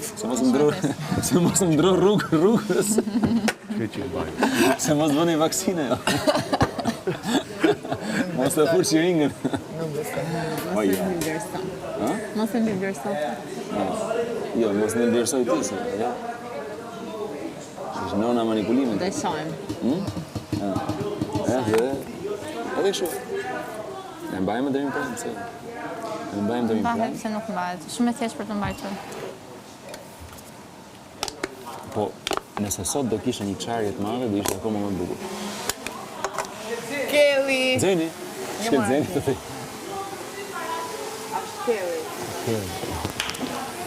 Se mos më ndro rrugës. Se mos bëni vaksine, jo. Mos të fur qiringën. Mos e mbivlerëson. Jo, mos në mbivlerësoj ti, se, ja. Është nëna manipulimit. Dhe shojmë. Edhe kështu. Ne mbajmë deri në pranë, se. Ne mbajmë deri në pranë. Mbahet se nuk mbahet. Shumë e thjeshtë për të mbajtur. Po, nëse sot do kishe një çarje të madhe, do ishte akoma më bukur. Kelly! Zeni? Shket Zeni të thej.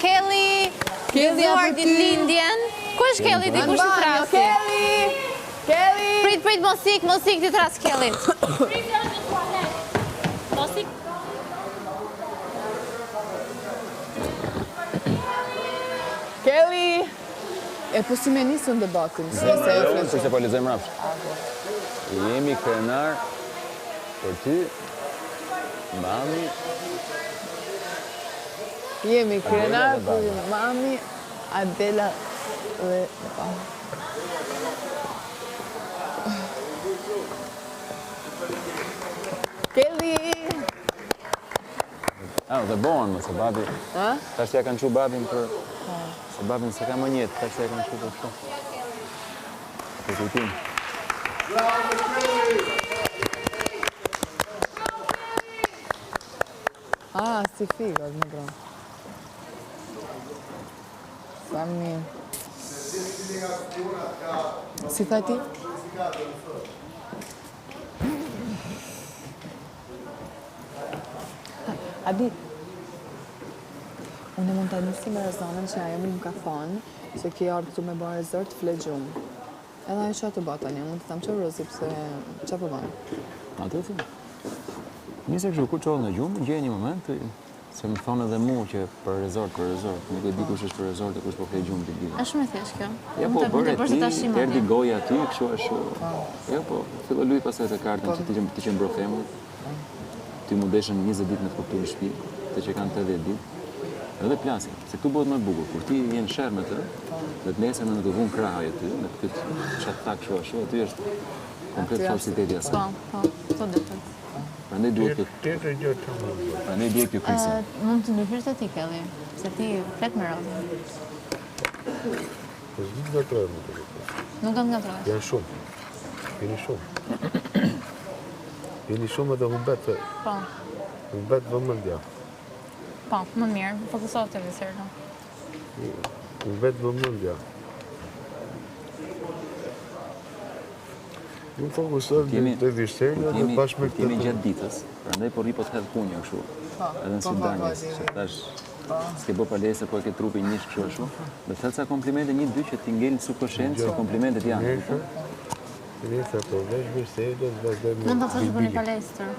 Kelly! Gëzuar ditëlindjen. Ku është Kelly? Dikush të trasi. Kelly! Prit, mos ik ti tras Kelly. Kelly! E po si me nisën debatin, Se po lexojmë rrafsh. Jemi krenar për ty, mami. Jemi krenar për mami, Adela dhe Kelly! Dhe bohen, se babi. Tash ja kanë çu babin për... Se babin se ka më njetë, tash ja kanë çu për kështu. Për kujtim. Si figat, më bra. Sa mirë. Si tha ti? Abi, unë mund të nisi me Rezanën që ajo më ka thonë se ke ardhur këtu me bërë zër të fle gjumë. Edhe ajo që atë bata një, mund të thamë që rëzi, pëse që po bënë? Atë të thëmë. Nisë kështu, kur qohë në gjumë, gjej një moment, se më thonë edhe mu që për rezort, nuk e di kush është për rezort e kush po fle gjumë të gjithë. Është shumë e thjeshtë kjo. Ja po, bërë ti, erdi goja ty, kështu e shu. Ja po, fillo luj pasaj të kartën që ti që mbro femër. Ty mu deshën 20 ditë me të kuptu në shtëpi, të që kanë 80 ditë. Edhe plasin, se këtu bëhet më bukur. Kur ti jenë shërë me të, dhe të nesër në të vunë kraha aty, në të këtë qatë tak shu, aty është komplet falsiteti asaj. Po, të dëtët. Prandaj duhet kjo krisin. Mund të ndryshësh të ti, Kelly, se ti flet me Rozën. Po zgjidh ngatrojë më të këtë. Nuk do të ngatrojë. Janë shumë. Jeni shumë. Jeni shumë edhe humbet. Po. Humbet vëmendja. Po, më mirë, fokusohet të visirë. Humbet vëmendja. Ju fokusohet të visirë dhe bashkë me këtë. Kemi gjatë ditës, prandaj po rri po të hedhë punja kështu. Edhe në Svidanjes, që tash s'ke bë palesër, po e ke trupi njësh kështu ashtu. Dhe thellë sa komplimente 1-2 që ti ngel subkonscient se komplimentet janë. Nesër po vesh visirë dhe vazhdoj me Mund të ftosh të bëni palestër.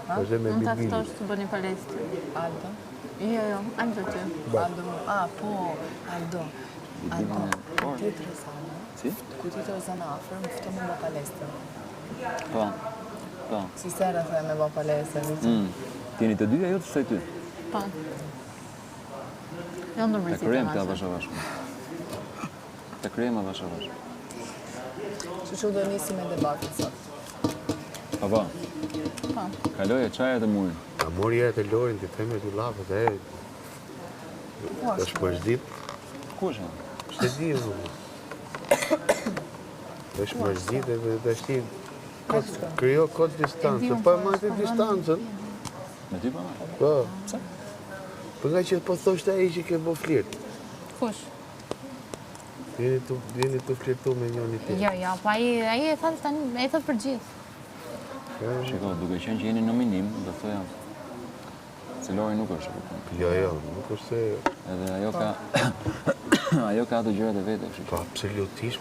vazhdoj me Mund të Bilbilin. ftosh të bëni palestër. Aldo? Jo, Aldo ty. Aldo, po, Aldo. Aldo, ti të Rezana. Si? Ku ti të Rezana afer, më fëto me bë palestër. Po. Si sera the me bë palestër. Tjeni të dyja, jo të shtoj ty. Po. Jo në Të mërësit kryem e ka masë. vashavash. Të kryem a vashavash. Që do nisi me debatin sot. Po. Po. Kaloje qaja të murin. A mori e të Lorin të theme të lafët e... Të shpërshdit. Kushe? Shte di e zumë. Të shpërshdit e dhe shti... Kryo kod distancë. Pa e majtë distancën. Me ty pa? Po. Për nga që po thoshtë e i që ke bo flirt. Kush? Jeni të flirtu me njëni të. Jo, po ai e thot për gjithë. Shiko, duke qenë që jeni në minim, do thoja se Lori nuk është. Jo, nuk është se... Edhe ajo ka... Ajo ka ato gjërat e vete, kështu. Po, absolutisht,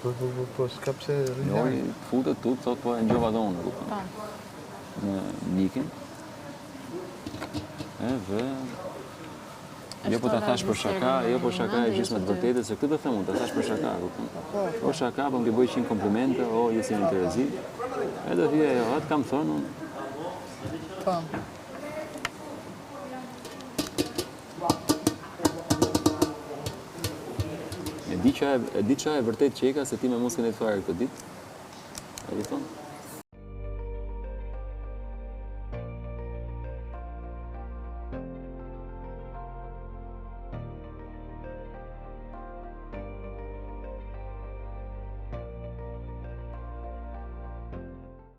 po, s'ka pse... Lori futet tut, thot po e ngjova dhe unë, Po. në Nikin. Edhe... Jo po ta thash për shaka, jo po shaka e gjysmë të vërtetë, se këtë do them unë, ta thash për shaka, kupton. O shaka, po më ke bëj 100 komplimente, o je si një Terezi. Edhe thia jo, atë kam thënë unë. Po. E di qa e vërtet që e ka se ti me mos këne të fare këtë ditë? E di thonë?